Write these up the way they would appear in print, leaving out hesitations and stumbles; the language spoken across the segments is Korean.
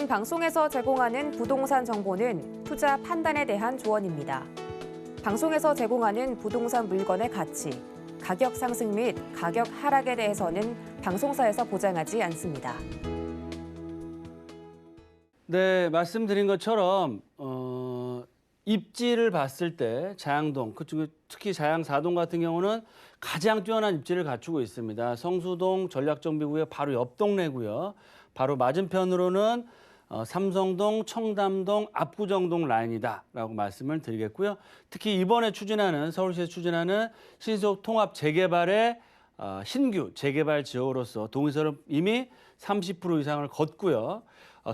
본 방송에서 제공하는 부동산 정보는 투자 판단에 대한 조언입니다. 방송에서 제공하는 부동산 물건의 가치, 가격 상승 및 가격 하락에 대해서는 방송사에서 보장하지 않습니다. 네, 말씀드린 것처럼 입지를 봤을 때 자양동, 특히 자양 4동 같은 경우는 가장 뛰어난 입지를 갖추고 있습니다. 성수동 전략정비구역 바로 옆 동네고요. 바로 맞은편으로는 삼성동, 청담동, 압구정동 라인이다라고 말씀을 드리겠고요. 특히 이번에 서울시에서 추진하는 신속 통합 재개발의 신규 재개발 지역으로서 동의서를 이미 30% 이상을 걷고요.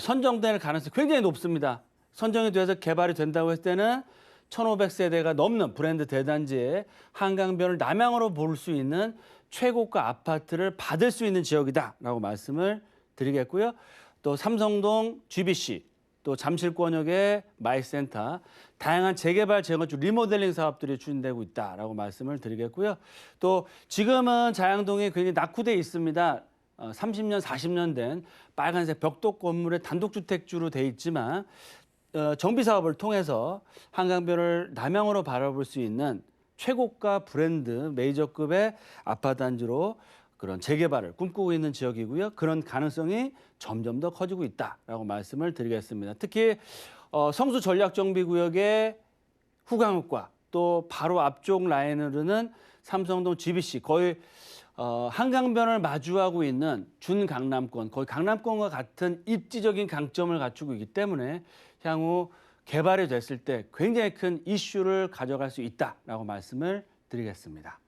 선정될 가능성이 굉장히 높습니다. 선정이 돼서 개발이 된다고 했을 때는 1,500세대가 넘는 브랜드 대단지에 한강변을 남향으로 볼 수 있는 최고가 아파트를 받을 수 있는 지역이다라고 말씀을 드리겠고요. 또 삼성동 GBC, 또 잠실권역의 마이센터, 다양한 재개발, 재건축, 리모델링 사업들이 추진되고 있다라고 말씀을 드리겠고요. 또 지금은 자양동이 굉장히 낙후돼 있습니다. 30년, 40년 된 빨간색 벽돌 건물의 단독주택주로 돼 있지만 정비 사업을 통해서 한강변을 남향으로 바라볼 수 있는 최고가 브랜드 메이저급의 아파트 단지로 그런 재개발을 꿈꾸고 있는 지역이고요. 그런 가능성이 점점 더 커지고 있다라고 말씀을 드리겠습니다. 특히 성수 전략정비구역의 후강읍과 또 바로 앞쪽 라인으로는 삼성동 GBC 거의 한강변을 마주하고 있는 준강남권, 거의 강남권과 같은 입지적인 강점을 갖추고 있기 때문에 향후 개발이 됐을 때 굉장히 큰 이슈를 가져갈 수 있다라고 말씀을 드리겠습니다.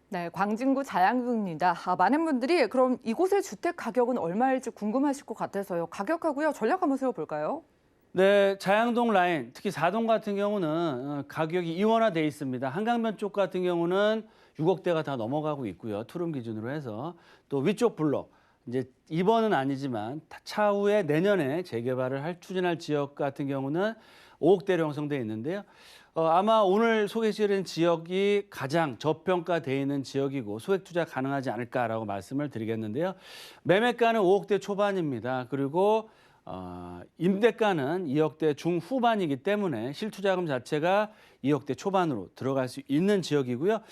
네, 광진구 자양동입니다. 많은 분들이 그럼 이곳의 주택 가격은 얼마일지 궁금하실 것 같아서요. 가격하고요, 전략 한번 세워볼까요? 네, 자양동 라인, 특히 4동 같은 경우는 가격이 이원화돼 있습니다. 한강변 쪽 같은 경우는 6억대가 다 넘어가고 있고요. 투룸 기준으로 해서. 또 위쪽 블록, 이제 이번은 아니지만 차후에 내년에 재개발을 추진할 지역 같은 경우는 5억대로 형성돼 있는데요. 아마 오늘 소개해드린 지역이 가장 저평가되어 있는 지역이고 소액 투자 가능하지 않을까라고 말씀을 드리겠는데요. 매매가는 5억대 초반입니다. 그리고 임대가는 2억대 중후반이기 때문에 실투자금 자체가 2억대 초반으로 들어갈 수 있는 지역이고요.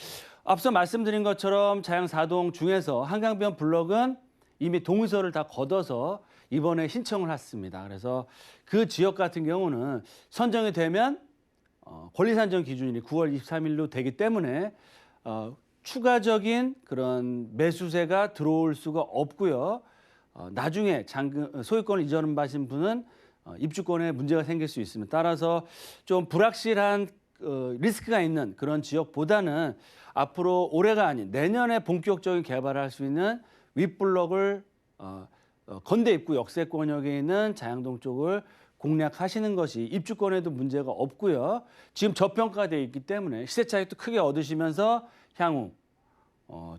앞서 말씀드린 것처럼 자양 4동 중에서 한강변 블럭은 이미 동의서를 다 걷어서 이번에 신청을 했습니다. 그래서 그 지역 같은 경우는 선정이 되면 권리산정 기준일이 9월 23일로 되기 때문에 추가적인 그런 매수세가 들어올 수가 없고요. 나중에 소유권을 이전받으신 분은 입주권에 문제가 생길 수 있습니다. 따라서 좀 불확실한 리스크가 있는 그런 지역보다는 앞으로 올해가 아닌 내년에 본격적인 개발을 할 수 있는 윗블럭을 건대 입구 역세권역에 있는 자양동 쪽을 공략하시는 것이 입주권에도 문제가 없고요. 지금 저평가되어 있기 때문에 시세 차익도 크게 얻으시면서 향후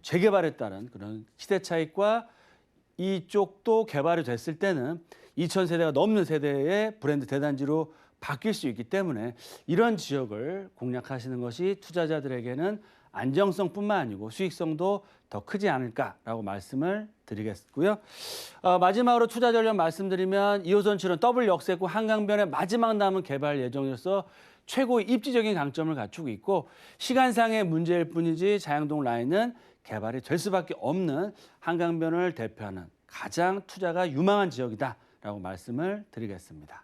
재개발에 따른 그런 시세 차익과 이쪽도 개발이 됐을 때는 2,000세대가 넘는 세대의 브랜드 대단지로 바뀔 수 있기 때문에 이런 지역을 공략하시는 것이 투자자들에게는 안정성뿐만 아니고 수익성도 더 크지 않을까라고 말씀을 드리겠고요. 마지막으로 투자 전략 말씀드리면 2호선 7원 더블 역세권 한강변의 마지막 남은 개발 예정이어서 최고의 입지적인 강점을 갖추고 있고 시간상의 문제일 뿐이지 자양동 라인은 개발이 될 수밖에 없는 한강변을 대표하는 가장 투자가 유망한 지역이다라고 말씀을 드리겠습니다.